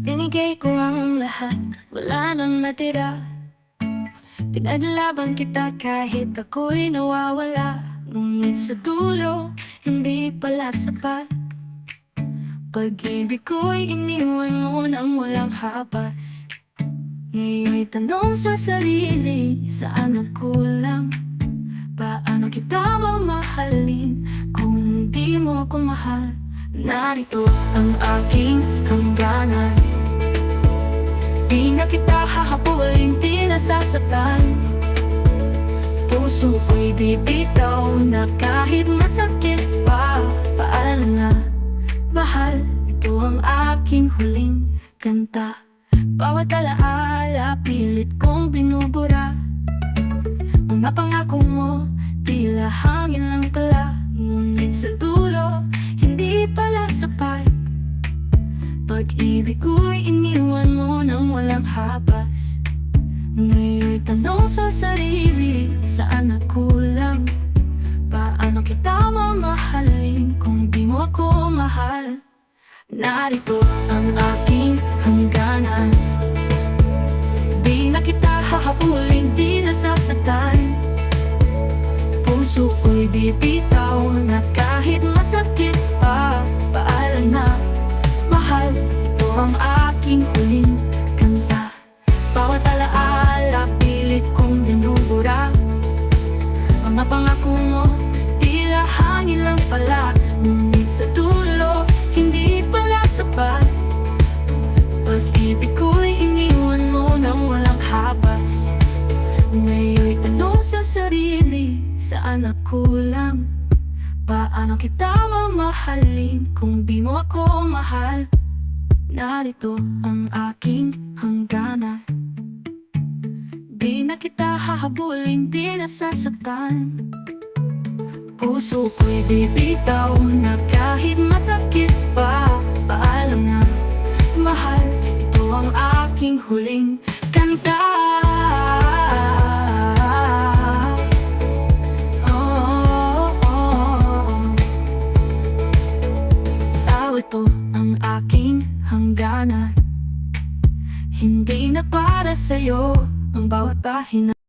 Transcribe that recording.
Binigay ko ang lahat, wala nang natira. Pinaglaban kita kahit ako'y nawawala. Ngunit sa dulo, hindi pala sapat. Pag-ibig ko'y iniwan mo nang walang habas. Ngayon'y tanong sa sarili, saan nagkulang? Paano kita mamahalin kung di mo ako mahal? Narito ang aking hangganan. Di na kita hahabulin, di nasasaktan. Puso ko'y bibitaw na kahit masakit pa. Paalam na, mahal, ito ang aking huling kanta. Bawat alaala, pilit kong binubura. Mga pangako mo, tila hangin lang pala. Ngunit sa dulo, hindi pala sapat. Pag-ibig ko'y iniwan mo nang walang habas. Ngayon'y tanong sa sarili, saan nagkulang? Paano kita mamahalin kung di mo ako mahal? Narito ang aking hangganan. Di na kita hahabulin, di nasasaktan. Puso ko'y bibitaw na kahit masakit pa. Paalam na, mahal, ito ang aking huling kanta. Bawat alaala, pilit kong binubura. Mga pangako mo, tila hangin lang pala. Ngunit sa dulo, hindi pala sapat. Pag-ibig ko'y iniwan mo nang walang habas. Ngayon'y tanong sa sarili, saan nagkulang? Paano kita mamahalin kung di mo ako mahal? Narito ang aking hangganan. Di na kita hahabulin, di nasasaktan. Puso ko'y bibitaw na kahit masakit pa. Paalam na, mahal, ito ang aking huling kanta. Ito ang aking hangganan. Hindi na para sa'yo ang bawat pahina.